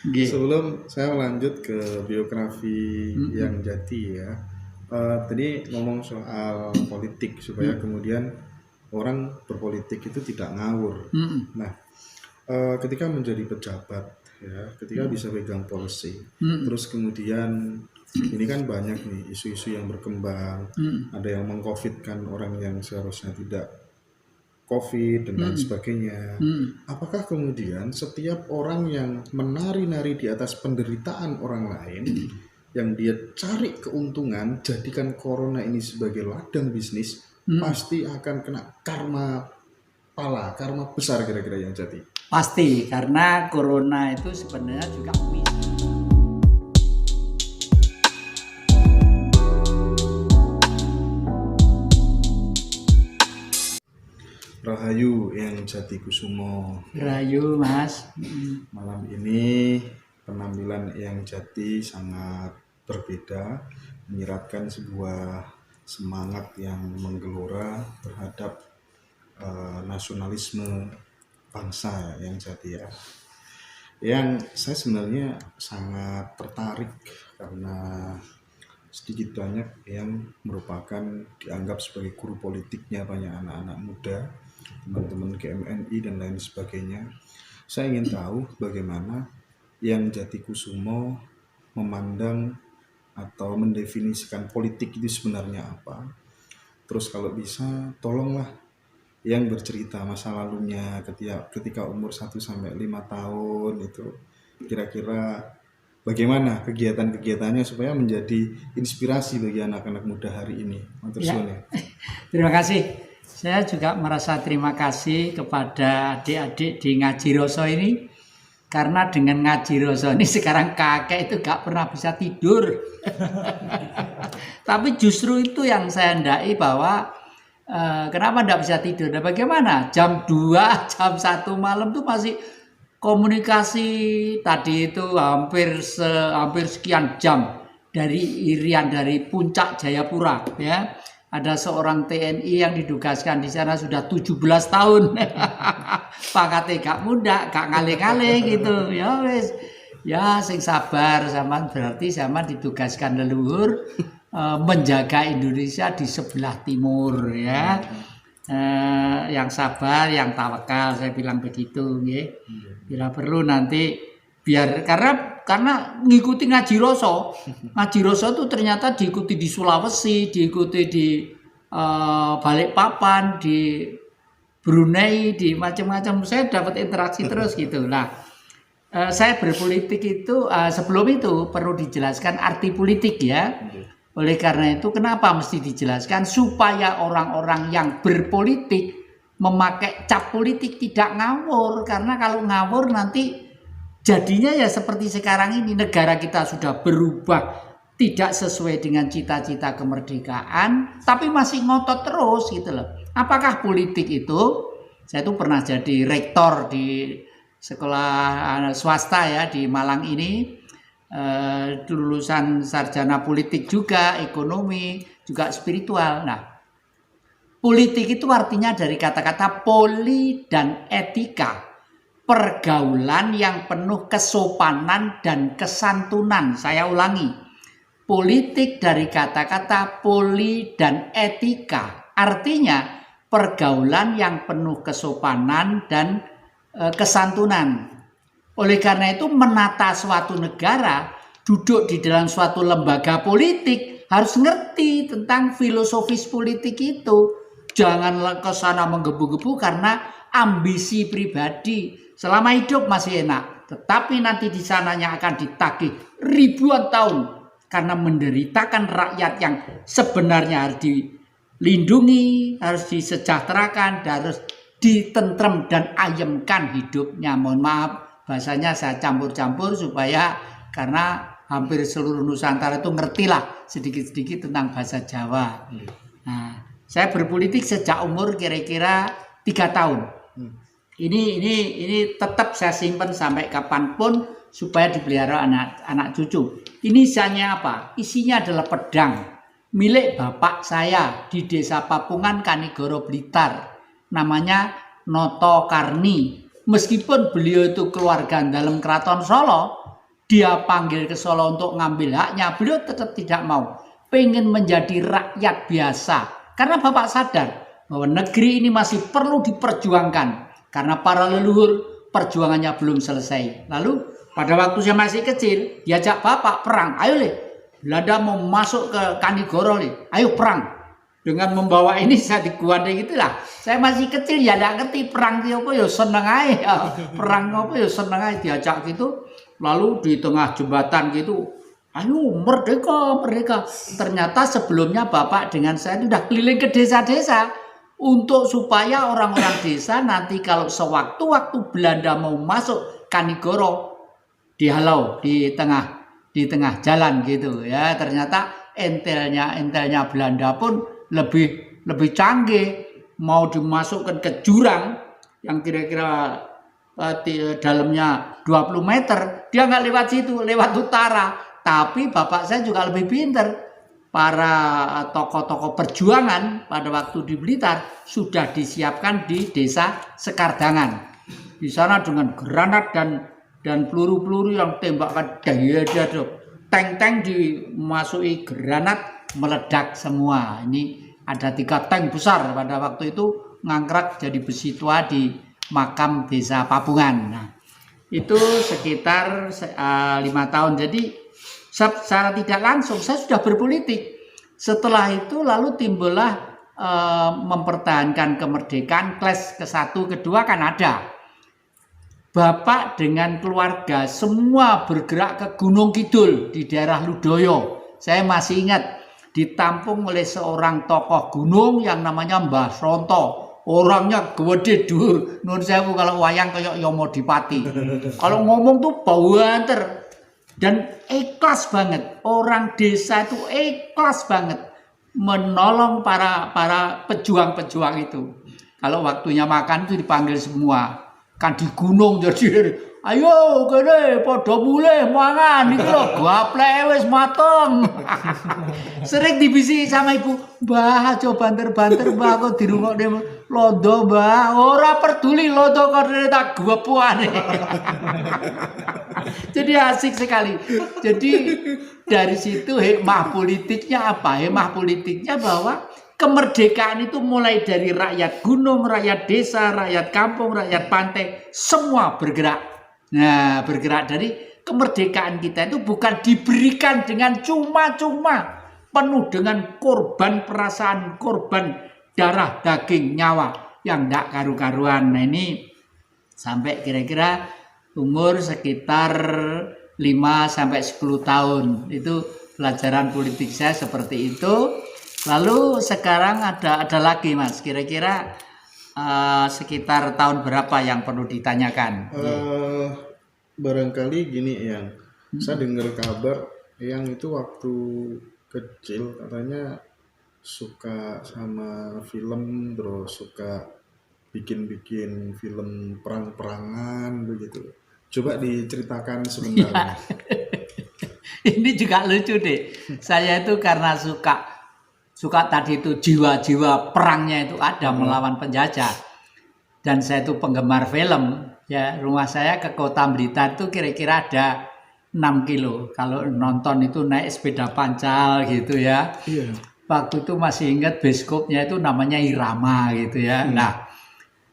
Sebelum saya lanjut ke biografi yang Jati ya, tadi ngomong soal politik supaya kemudian orang berpolitik itu tidak ngawur. Nah, ketika menjadi pejabat ya, ketika bisa pegang policy, terus kemudian ini kan banyak nih isu-isu yang berkembang, ada yang mengcovidkan orang yang seharusnya tidak COVID dan lain sebagainya. Apakah kemudian setiap orang yang menari-nari di atas penderitaan orang lain, yang dia cari keuntungan, jadikan corona ini sebagai ladang bisnis, pasti akan kena karma besar kira-kira yang Jati? Pasti, karena corona itu sebenarnya juga Rahayu yang Jati Kusumo. Rahayu, Mas. Malam ini penampilan yang Jati sangat berbeda, menyiratkan sebuah semangat yang menggelora terhadap nasionalisme bangsa yang Jati ya. Yang saya sebenarnya sangat tertarik karena sedikit banyak yang merupakan dianggap sebagai guru politiknya banyak anak-anak muda, teman-teman GMNI dan lain sebagainya. Saya ingin tahu bagaimana yang Jati Kusumo memandang atau mendefinisikan politik itu sebenarnya apa. Terus kalau bisa tolonglah yang bercerita masa lalunya ketika umur 1-5 tahun itu kira-kira bagaimana kegiatan-kegiatannya supaya menjadi inspirasi bagi anak-anak muda hari ini. Ya. Terima kasih. Saya juga merasa terima kasih kepada adik-adik di Ngaji Roso ini. Karena dengan Ngaji Roso ini sekarang kakek itu gak pernah bisa tidur. Tapi justru itu yang saya hendaki bahwa kenapa tidak bisa tidur? Nah, bagaimana? Jam 2, jam 1 malam tuh masih komunikasi tadi itu hampir sekian jam dari Irian, dari Puncak Jayapura ya. Ada seorang TNI yang ditugaskan di sana sudah 17 tahun. Pangkatnya gak muda, gak ngale-ngale gitu. Ya wis. Ya sing sabar zaman berarti zaman ditugaskan leluhur menjaga Indonesia di sebelah timur ya. Yang sabar, yang tawakal, saya bilang begitu nggih. Bila perlu nanti biar karena ngikuti Ngaji Roso. Ngaji Roso itu ternyata diikuti di Sulawesi, diikuti di Balikpapan, di Brunei, di macam-macam. Saya dapat interaksi terus gitu. Nah, saya berpolitik itu sebelum itu perlu dijelaskan arti politik ya. Oleh karena itu kenapa mesti dijelaskan supaya orang-orang yang berpolitik memakai cap politik tidak ngawur, karena kalau ngawur nanti jadinya ya seperti sekarang ini, negara kita sudah berubah tidak sesuai dengan cita-cita kemerdekaan tapi masih ngotot terus gitu loh. Apakah politik itu, saya tuh pernah jadi rektor di sekolah swasta ya di Malang ini, lulusan sarjana politik juga, ekonomi juga spiritual. Nah, politik itu artinya dari kata-kata poli dan etika, pergaulan yang penuh kesopanan dan kesantunan. Saya ulangi, politik dari kata-kata poli dan etika, artinya pergaulan yang penuh kesopanan dan kesantunan. Oleh karena itu menata suatu negara, duduk di dalam suatu lembaga politik harus ngerti tentang filosofis politik itu. Janganlah ke sana menggebu-gebu karena ambisi pribadi. Selama hidup masih enak, tetapi nanti di sananya akan ditagih ribuan tahun karena menderitakan rakyat yang sebenarnya harus dilindungi, harus disejahterakan, dan harus ditentrem dan ayemkan hidupnya. Mohon maaf, bahasanya saya campur-campur supaya karena hampir seluruh Nusantara itu ngertilah sedikit-sedikit tentang bahasa Jawa. Nah, saya berpolitik sejak umur kira-kira 3 tahun. Ini tetap saya simpan sampai kapanpun supaya dipelihara anak cucu. Ini isinya apa? Isinya adalah pedang milik bapak saya di Desa Papungan, Kanigoro, Blitar. Namanya Noto Karni. Meskipun beliau itu keluarga dalam Keraton Solo, dia panggil ke Solo untuk ngambil haknya, beliau tetap tidak mau. Pengen menjadi rakyat biasa. Karena Bapak sadar bahwa negeri ini masih perlu diperjuangkan. Karena para leluhur perjuangannya belum selesai. Lalu pada waktu saya masih kecil, diajak Bapak perang. Ayo Le, Belanda mau masuk ke Kanigoro Le. Ayo perang. Dengan membawa ini saya diguandeng itulah. Saya masih kecil ya tidak ngerti perang itu apa ya seneng aja. Perang apa ya seneng aja diajak gitu. Lalu di tengah jembatan gitu, ayo merdeka, merdeka. Ternyata sebelumnya Bapak dengan saya itu sudah keliling ke desa-desa untuk supaya orang-orang desa nanti kalau sewaktu-waktu Belanda mau masuk Kanigoro dihalau di tengah jalan gitu ya. Ternyata entelnya Belanda pun lebih canggih, mau dimasukkan ke jurang yang kira-kira dalamnya 20 meter, dia nggak lewat situ, lewat utara. Tapi Bapak saya juga lebih pintar. Para tokoh-tokoh perjuangan pada waktu di Blitar sudah disiapkan di desa Sekardangan. Di sana dengan granat dan peluru-peluru yang tembakan tank-tank dimasuki granat meledak semua. Ini ada 3 tank besar pada waktu itu ngangkrak jadi besi tua di makam desa Pabungan. Nah, itu sekitar 5 tahun. Jadi secara tidak langsung saya sudah berpolitik. Setelah itu lalu timbullah mempertahankan kemerdekaan kelas ke-1, ke-2 kan ada. Bapak dengan keluarga semua bergerak ke Gunung Kidul di daerah Ludoyo. Saya masih ingat ditampung oleh seorang tokoh gunung yang namanya Mbah Sronto. Orangnya gede dur. Nun sewu kalau wayang kayak Yomodipati. Kalau ngomong tuh bau banter. Dan ikhlas banget. Orang desa itu ikhlas banget menolong para pejuang-pejuang itu. Kalau waktunya makan itu dipanggil semua. Kan di gunung jadi ayo kene padha mulih mangan iki lho gaplek wis mateng. Sering dibisi sama ibu, "Mbah aja banter-banter Mbah kok dirungokne londo Mbah." Ora peduli londo kok tak gwepuane. Jadi asik sekali. Jadi dari situ hikmah politiknya apa? Hikmah politiknya bahwa kemerdekaan itu mulai dari rakyat gunung, rakyat desa, rakyat kampung, rakyat pantai, semua bergerak. Nah, bergerak dari kemerdekaan kita itu bukan diberikan dengan cuma-cuma, penuh dengan korban perasaan, korban darah, daging, nyawa yang tidak karu-karuan. Nah, ini sampai kira-kira umur sekitar 5-10 tahun. Itu pelajaran politik saya seperti itu. Lalu sekarang ada lagi Mas, kira-kira sekitar tahun berapa yang perlu ditanyakan? Barangkali gini yang saya dengar kabar yang itu waktu kecil katanya suka sama film, terus suka bikin film perang-perangan begitu. Coba diceritakan sebentar. Ya. Ini juga lucu deh. Saya itu karena suka tadi itu jiwa-jiwa perangnya itu ada melawan penjajah. Dan saya itu penggemar film. Ya, rumah saya ke Kota Blitar itu kira-kira ada 6 kilo. Kalau nonton itu naik sepeda pancal gitu ya. Iya. Waktu itu masih ingat bioskopnya itu namanya Irama gitu ya. Nah,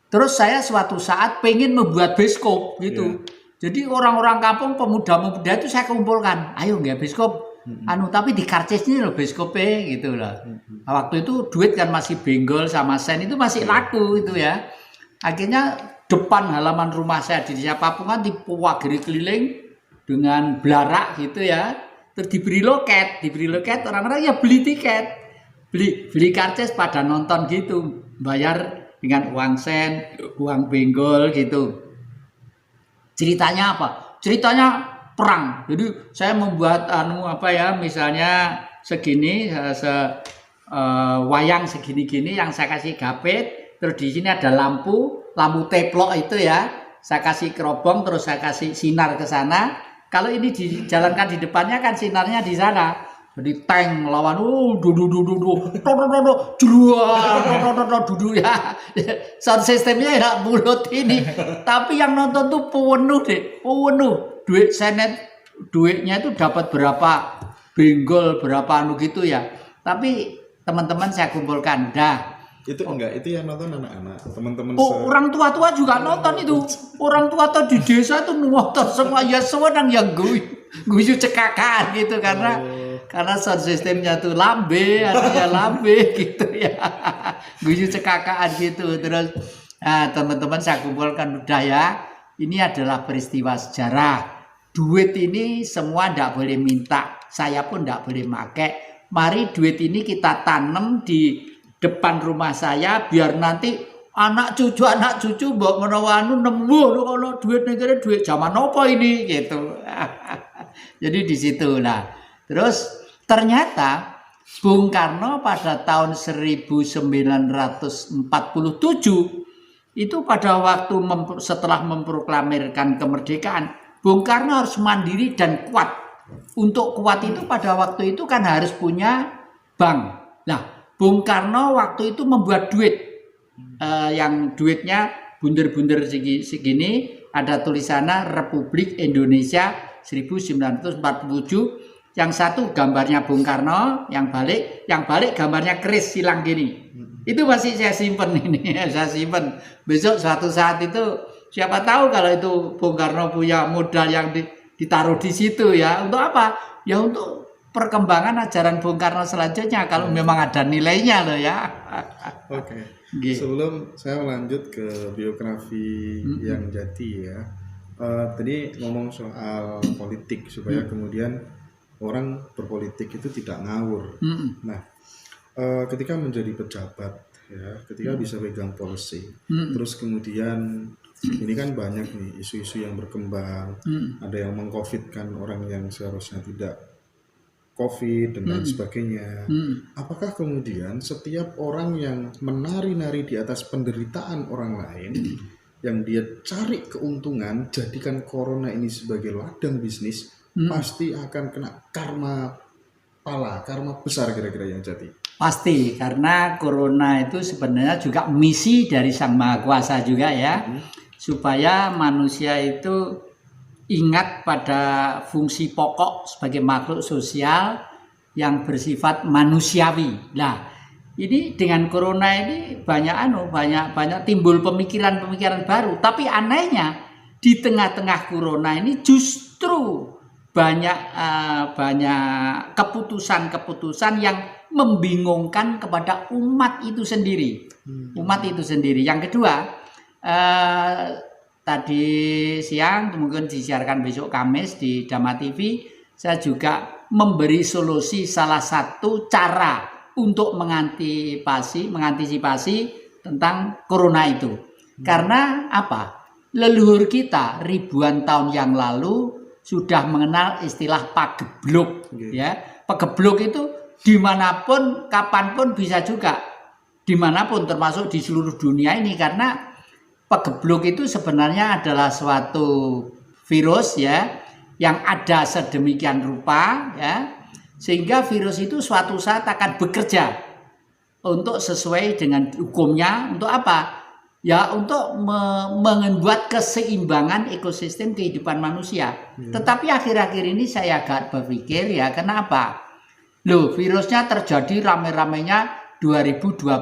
terus saya suatu saat pengen membuat bioskop gitu. Jadi orang-orang kampung, pemuda-pemuda itu saya kumpulkan. Ayo nggak bioskop. Tapi di karcisnya loh bioskopnya gitu loh. Nah, waktu itu duit kan masih benggol sama sen itu masih laku gitu ya. Akhirnya depan halaman rumah saya di desa Papungan dipuwagiri keliling dengan blarak gitu ya. Terus diberi loket orang-orang ya beli tiket. Beli karcis pada nonton gitu. Bayar dengan uang sen, uang benggol gitu. Ceritanya apa? Ceritanya perang. Jadi saya membuat misalnya segini wayang segini-gini yang saya kasih gapit. Terus di sini ada lampu teplok itu ya. Saya kasih kerobong terus saya kasih sinar ke sana. Kalau ini dijalankan di depannya kan sinarnya di sana. Jadi tank melawan dudu ya. Sound sistemnya ya mulut ini. Tapi yang nonton tuh penuh deh. Penuh. Duit senet duitnya itu dapat berapa benggol, berapa anu gitu ya. Tapi teman-teman saya kumpulkan, dah. Itu enggak, itu yang nonton anak-anak, teman-teman. Orang tua-tua juga nonton itu. Orang tua-tua di desa itu nonton semua, ya senang yang guyu cekakan gitu karena sound systemnya tuh lambe, artinya lambe gitu ya. Guyu cekakaan gitu. Terus teman-teman saya kumpulkan, udah ya. Ini adalah peristiwa sejarah. Duit ini semua tidak boleh minta, saya pun tidak boleh pakai. Mari duit ini kita tanam di depan rumah saya, biar nanti anak cucu mbok menawanu nemu kalau duit negara duit zaman apa ini gitu. Jadi di situ lah. Terus ternyata Bung Karno pada tahun 1947 itu pada waktu setelah memproklamirkan kemerdekaan, Bung Karno harus mandiri dan kuat. Untuk kuat itu pada waktu itu kan harus punya bank. Nah, Bung Karno waktu itu membuat duit. Yang duitnya bunder-bunder segini, ada tulisannya Republik Indonesia 1947. Yang satu gambarnya Bung Karno, yang balik gambarnya keris silang gini. Itu masih saya simpen ini, saya simpen. Besok suatu saat itu siapa tahu kalau itu Bung Karno punya modal yang ditaruh di situ ya. Untuk apa? Ya untuk perkembangan ajaran Bung Karno selanjutnya kalau memang ada nilainya loh ya. Oke. Sebelum saya lanjut ke biografi yang jati ya. Tadi ngomong soal politik supaya kemudian orang berpolitik itu tidak ngawur. Nah, ketika menjadi pejabat ya, ketika bisa pegang policy, terus kemudian ini kan banyak nih isu-isu yang berkembang, ada yang mengcovidkan orang yang seharusnya tidak covid dan lain sebagainya. Apakah kemudian setiap orang yang menari-nari di atas penderitaan orang lain, yang dia cari keuntungan, jadikan corona ini sebagai ladang bisnis, pasti akan kena karma besar kira-kira yang jati? Pasti, karena corona itu sebenarnya juga misi dari Sang Maha Kuasa juga ya, supaya manusia itu ingat pada fungsi pokok sebagai makhluk sosial yang bersifat manusiawi. Nah, ini dengan corona ini banyak timbul pemikiran-pemikiran baru. Tapi anehnya di tengah-tengah corona ini justru banyak keputusan-keputusan yang membingungkan kepada umat itu sendiri. Yang kedua, tadi siang mungkin disiarkan besok Kamis di Dhamma TV, saya juga memberi solusi salah satu cara untuk mengantisipasi tentang corona itu. Karena apa? Leluhur kita ribuan tahun yang lalu sudah mengenal istilah pagebluk, ya. Pagebluk itu dimanapun, kapanpun bisa juga, dimanapun termasuk di seluruh dunia ini, karena pagebluk itu sebenarnya adalah suatu virus ya, yang ada sedemikian rupa ya, sehingga virus itu suatu saat akan bekerja untuk sesuai dengan hukumnya. Untuk apa? Ya untuk membuat keseimbangan ekosistem kehidupan manusia. Tetapi akhir-akhir ini saya agak berpikir ya, kenapa? Loh, virusnya terjadi rame-ramenya 2021.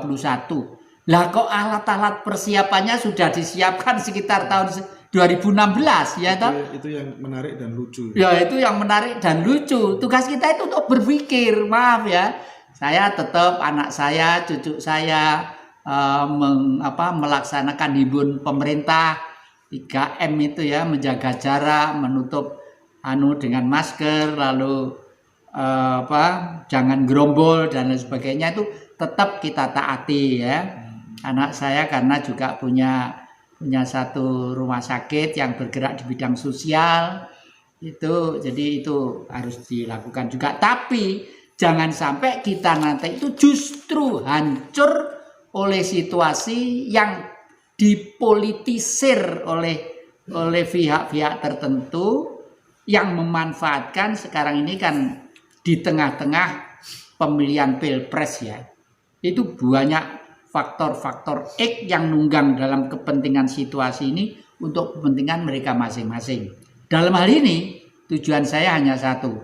Lah kok alat-alat persiapannya sudah disiapkan sekitar tahun 2016 ya toh? Itu yang menarik dan lucu. Ya itu yang menarik dan lucu. Tugas kita itu untuk berpikir, maaf ya. Saya tetap, anak saya, cucu saya melaksanakan himbauan pemerintah 3M itu ya, menjaga jarak, menutup dengan masker, lalu jangan gerombol dan lain sebagainya, itu tetap kita taati ya. Anak saya karena juga punya satu rumah sakit yang bergerak di bidang sosial itu, jadi itu harus dilakukan juga. Tapi jangan sampai kita nanti itu justru hancur oleh situasi yang dipolitisir oleh pihak-pihak tertentu yang memanfaatkan sekarang ini kan di tengah-tengah pemilihan pilpres ya. Itu banyak faktor-faktor X yang nunggang dalam kepentingan situasi ini untuk kepentingan mereka masing-masing. Dalam hal ini tujuan saya hanya satu.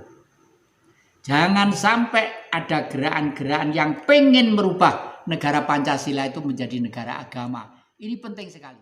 Jangan sampai ada gerakan-gerakan yang pengen merubah negara Pancasila itu menjadi negara agama. Ini penting sekali.